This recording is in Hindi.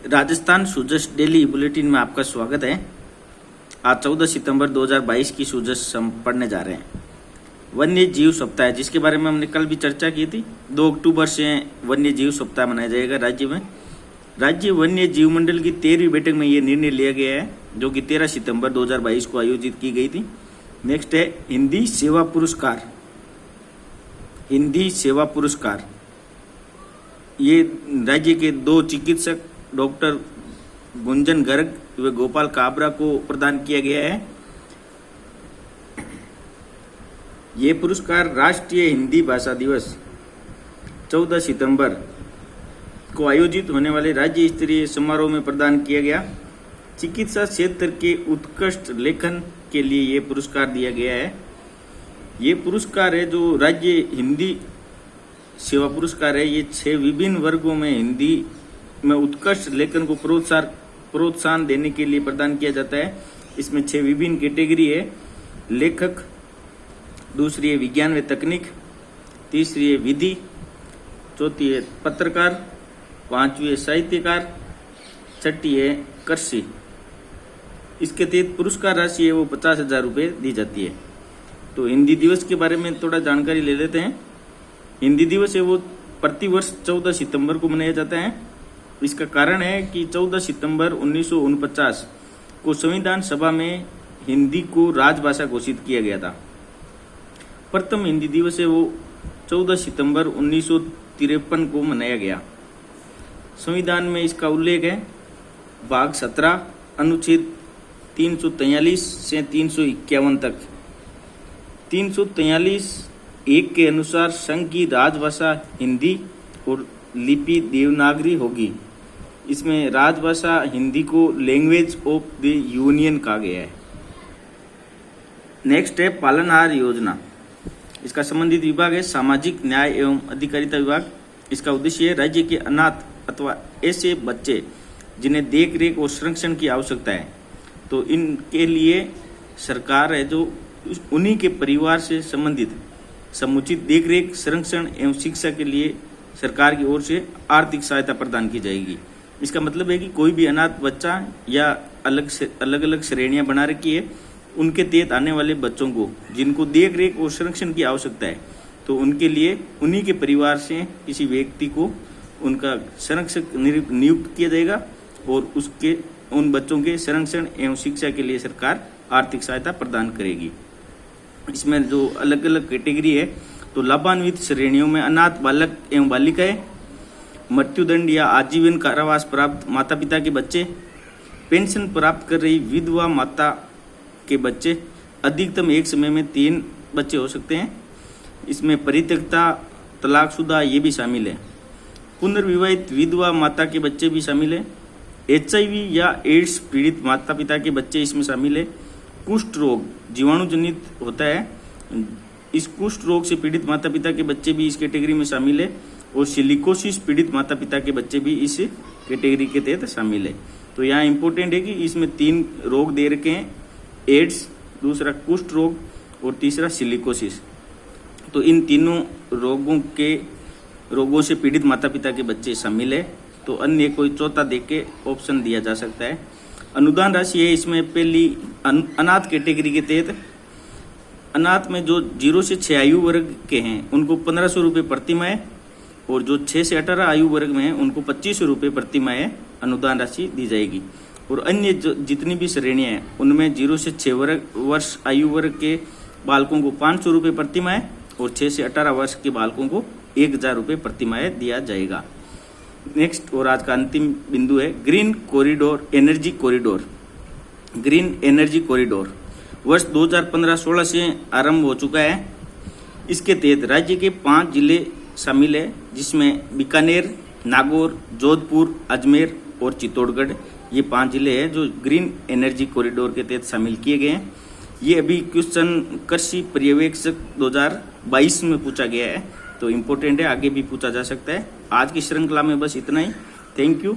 राजस्थान सूजस डेली बुलेटिन में आपका स्वागत है। आज 14 सितंबर 2022 की सूजस हम पढ़ने जा रहे हैं। वन्य जीव सप्ताह, जिसके बारे में हमने कल भी चर्चा की थी। 2 अक्टूबर से वन्य जीव सप्ताह मनाया जाएगा राज्य में। राज्य वन्य जीव मंडल की 13वीं बैठक में ये निर्णय लिया गया है, जो कि 13 सितंबर 2022 को आयोजित की गई थी। नेक्स्ट है हिंदी सेवा पुरस्कार। हिंदी सेवा पुरस्कार ये राज्य के 2 चिकित्सक डॉक्टर गुंजन गर्ग व गोपाल काबरा को प्रदान किया गया है। ये पुरस्कार राष्ट्रीय हिंदी भाषा दिवस 14 सितंबर को आयोजित होने वाले राज्य स्तरीय समारोह में प्रदान किया गया। चिकित्सा क्षेत्र के उत्कृष्ट लेखन के लिए ये पुरस्कार दिया गया है। ये पुरस्कार है जो राज्य हिंदी सेवा पुरस्कार है। ये 6 विभिन्न वर्गों में हिंदी में उत्कृष्ट लेखन को प्रोत्साहन देने के लिए प्रदान किया जाता है। इसमें 6 विभिन्न कैटेगरी है। लेखक, दूसरी है विज्ञान व तकनीक, तीसरी है विधि, चौथी है पत्रकार, 5वीं है साहित्यकार, छठी है कृषि। इसके तहत पुरस्कार राशि है वो 50,000 रुपये दी जाती है। तो हिंदी दिवस के बारे में थोड़ा जानकारी ले लेते हैं। हिंदी दिवस है वो प्रतिवर्ष 14 सितंबर को मनाया जाता है। इसका कारण है कि 14 सितंबर 1949 को संविधान सभा में हिंदी को राजभाषा घोषित किया गया था। प्रथम हिंदी दिवस है वो 14 सितंबर 1953 को मनाया गया। संविधान में इसका उल्लेख है भाग 17 अनुच्छेद 343 से 351 तक। 343(1) के अनुसार संघ की राजभाषा हिंदी और लिपि देवनागरी होगी। इसमें राजभाषा हिंदी को लैंग्वेज ऑफ द यूनियन कहा गया है। नेक्स्ट है पालनहार योजना। इसका संबंधित विभाग है सामाजिक न्याय एवं अधिकारिता विभाग। इसका उद्देश्य है राज्य के अनाथ अथवा ऐसे बच्चे जिन्हें देख रेख और संरक्षण की आवश्यकता है, तो इनके लिए सरकार है जो उन्हीं के परिवार से संबंधित समुचित देखरेख, संरक्षण एवं शिक्षा के लिए सरकार की ओर से आर्थिक सहायता प्रदान की जाएगी। इसका मतलब है कि कोई भी अनाथ बच्चा या अलग अलग श्रेणियां बना रखी है, उनके तहत आने वाले बच्चों को जिनको देखरेख और संरक्षण की आवश्यकता है, तो उनके लिए उन्हीं के परिवार से किसी व्यक्ति को उनका संरक्षक नियुक्त किया जाएगा और उन बच्चों के संरक्षण एवं शिक्षा के लिए सरकार आर्थिक सहायता प्रदान करेगी। इसमें जो अलग अलग कैटेगरी है, तो लाभान्वित श्रेणियों में अनाथ बालक एवं बालिकाएं, मृत्युदंड या आजीवन कारावास प्राप्त माता पिता के बच्चे, पेंशन प्राप्त कर रही विधवा माता के बच्चे, अधिकतम एक समय में 3 बच्चे हो सकते हैं। इसमें परित्यक्ता, तलाकशुदा ये भी शामिल है। पुनर्विवाहित विधवा माता के बच्चे भी शामिल है। HIV या एड्स पीड़ित माता पिता के बच्चे इसमें शामिल है। कुष्ठ रोग जीवाणु जनित होता है, इस कुष्ठ रोग से पीड़ित माता पिता के बच्चे भी इस कैटेगरी में शामिल है। और सिलिकोसिस पीड़ित माता पिता के बच्चे भी इस कैटेगरी के तहत शामिल है। तो यहाँ इंपॉर्टेंट है कि इसमें 3 रोग दे रखे हैं, एड्स, दूसरा कुष्ठ रोग और तीसरा सिलिकोसिस। तो इन तीनों रोगों से पीड़ित माता पिता के बच्चे शामिल है। तो अन्य कोई चौथा देख के ऑप्शन दिया जा सकता है। अनुदान राशि है इसमें पहली अनाथ कैटेगरी के तहत अनाथ में जो 0 से 6 आयु वर्ग के हैं उनको 1500 रुपये प्रति माह, और जो 6 से 18 आयु वर्ग में हैं उनको 2500 रुपये प्रति माह अनुदान राशि दी जाएगी। और अन्य जितनी भी श्रेणियाँ हैं उनमें 0 से 6 वर्ष आयु वर्ग के बालकों को 500 रुपये प्रति माह और 6 से 18 वर्ष के बालकों को 1000 रुपये प्रति माह दिया जाएगा। नेक्स्ट और आज का अंतिम बिंदु है green corridor energy corridor. Green energy corridor वर्ष 2015-16 से आरंभ हो चुका है। इसके तहत राज्य के 5 जिले शामिल है, जिसमें बीकानेर, नागौर, जोधपुर, अजमेर और चित्तौड़गढ़ ये 5 जिले हैं जो ग्रीन एनर्जी कॉरिडोर के तहत शामिल किए गए हैं। ये अभी क्वेश्चन कृषि पर्यवेक्षक 2022 में पूछा गया है, तो इम्पोर्टेंट है, आगे भी पूछा जा सकता है। आज की श्रृंखला में बस इतना ही। Thank you.